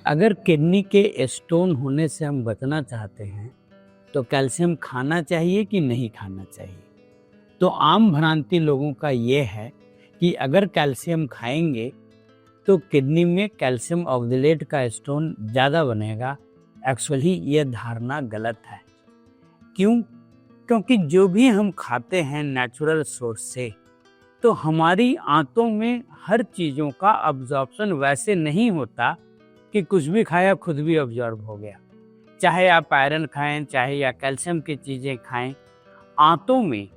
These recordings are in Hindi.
अगर किडनी के स्टोन होने से हम बचना चाहते हैं तो कैल्शियम खाना चाहिए कि नहीं खाना चाहिए। तो आम भ्रांति लोगों का ये है कि अगर कैल्शियम खाएंगे तो किडनी में कैल्शियम ऑक्जेलेट का स्टोन ज़्यादा बनेगा। एक्चुअली ये धारणा गलत है। क्यों? क्योंकि जो भी हम खाते हैं नेचुरल सोर्स से, तो हमारी आंतों में हर चीज़ों का अब्जॉर्प्शन वैसे नहीं होता कि कुछ भी खाया खुद भी अब्जॉर्ब हो गया। चाहे आप आयरन खाएं, चाहे या कैल्शियम की चीज़ें खाएं, आंतों में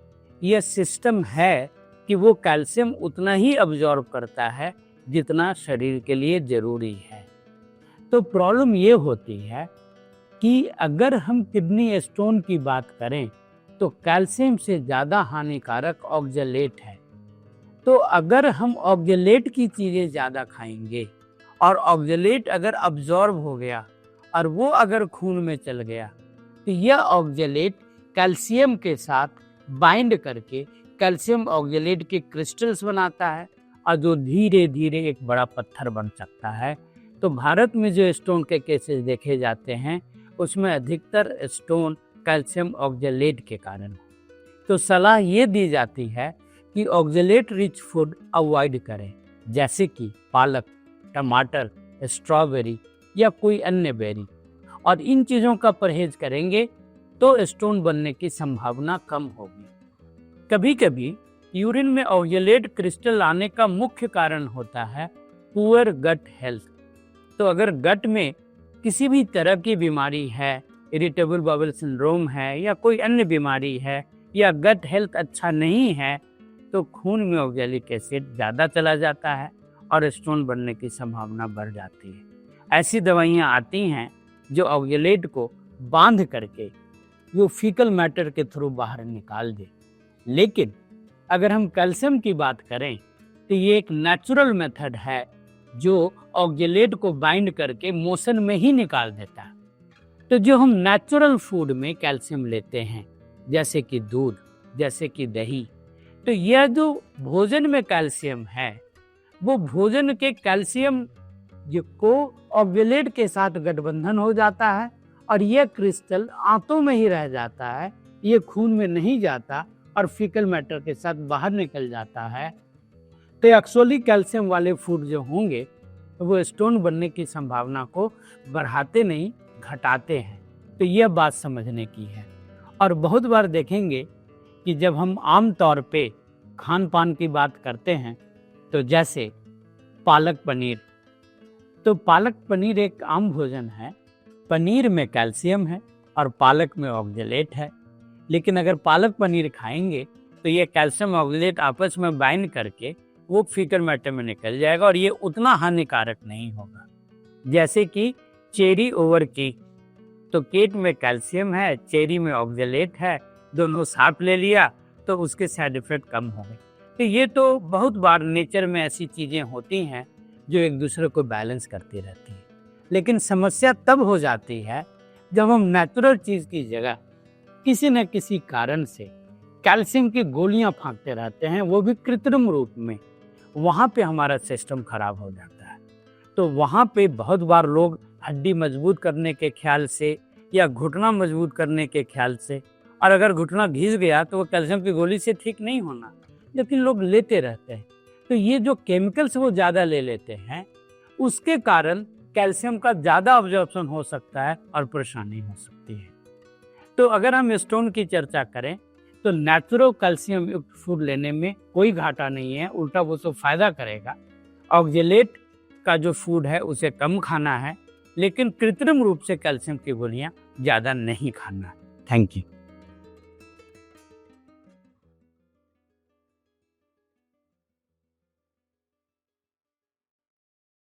यह सिस्टम है कि वो कैल्शियम उतना ही अब्जॉर्ब करता है जितना शरीर के लिए ज़रूरी है। तो प्रॉब्लम ये होती है कि अगर हम किडनी स्टोन की बात करें तो कैल्शियम से ज़्यादा हानिकारक ऑक्जेलेट है। तो अगर हम ऑक्जेलेट की चीज़ें ज़्यादा खाएंगे और ऑक्जेलेट अगर अब्जॉर्ब हो गया और वो अगर खून में चल गया तो यह ऑक्जेलेट कैल्शियम के साथ बाइंड करके कैल्शियम ऑक्जेलेट के क्रिस्टल्स बनाता है और जो धीरे धीरे एक बड़ा पत्थर बन सकता है। तो भारत में जो स्टोन के केसेस देखे जाते हैं उसमें अधिकतर स्टोन कैल्शियम ऑक्जेलेट के कारण। तो सलाह ये दी जाती है कि ऑक्जेलेट रिच फूड अवॉइड करें, जैसे कि पालक, टमाटर, स्ट्रॉबेरी या कोई अन्य बेरी, और इन चीज़ों का परहेज करेंगे तो स्टोन बनने की संभावना कम होगी। कभी कभी यूरिन में ऑक्जेलेट क्रिस्टल आने का मुख्य कारण होता है पुअर गट हेल्थ। तो अगर गट में किसी भी तरह की बीमारी है, इरिटेबल बाउल सिंड्रोम है या कोई अन्य बीमारी है, या गट हेल्थ अच्छा नहीं है, तो खून में ऑक्जेलिक एसिड ज़्यादा चला जाता है और स्टोन बनने की संभावना बढ़ जाती है। ऐसी दवाइयाँ आती हैं जो ऑक्जेलेट को बांध करके वो फीकल मैटर के थ्रू बाहर निकाल दे। लेकिन अगर हम कैल्शियम की बात करें तो ये एक नेचुरल मेथड है जो ऑक्जेलेट को बाइंड करके मोशन में ही निकाल देता है। तो जो हम नेचुरल फूड में कैल्शियम लेते हैं, जैसे कि दूध, जैसे कि दही, तो यह जो भोजन में कैल्शियम है वो भोजन के कैल्शियम को ऑक्जेलेट के साथ गठबंधन हो जाता है और यह क्रिस्टल आंतों में ही रह जाता है, ये खून में नहीं जाता और फीकल मैटर के साथ बाहर निकल जाता है। तो एक्चुअली कैल्शियम वाले फूड जो होंगे वो स्टोन बनने की संभावना को बढ़ाते नहीं, घटाते हैं। तो यह बात समझने की है। और बहुत बार देखेंगे कि जब हम आम तौर पे खान पान की बात करते हैं तो जैसे पालक पनीर, तो पालक पनीर एक आम भोजन है। पनीर में कैल्शियम है और पालक में ऑक्जेलेट है। लेकिन अगर पालक पनीर खाएंगे तो ये कैल्शियम ऑक्जेलेट आपस में बाइंड करके वो फीकल मैटर में निकल जाएगा और ये उतना हानिकारक नहीं होगा। जैसे कि चेरी ओवर की, तो केक में कैल्शियम है, चेरी में ऑक्जेलेट है, दोनों साथ ले लिया तो उसके साइड इफेक्ट कम हो गए। तो ये तो बहुत बार नेचर में ऐसी चीज़ें होती हैं जो एक दूसरे को बैलेंस करती रहती है। लेकिन समस्या तब हो जाती है जब हम नेचुरल चीज़ की जगह किसी न किसी कारण से कैल्शियम की गोलियां फांकते रहते हैं, वो भी कृत्रिम रूप में। वहाँ पे हमारा सिस्टम खराब हो जाता है। तो वहाँ पे बहुत बार लोग हड्डी मजबूत करने के ख्याल से या घुटना मजबूत करने के ख्याल से, और अगर घुटना घिस गया तो वो कैल्शियम की गोली से ठीक नहीं होना, लेकिन लोग लेते रहते हैं। तो ये जो केमिकल्स वो ज़्यादा ले लेते हैं उसके कारण कैल्शियम का ज़्यादा अब्जॉर्प्शन हो सकता है और परेशानी हो सकती है। तो अगर हम स्टोन की चर्चा करें तो नेचुरल कैल्शियम युक्त फूड लेने में कोई घाटा नहीं है, उल्टा वो तो फायदा करेगा। ऑक्जेलेट का जो फूड है उसे कम खाना है, लेकिन कृत्रिम रूप से कैल्शियम की गोलियां ज़्यादा नहीं खाना। Thank you.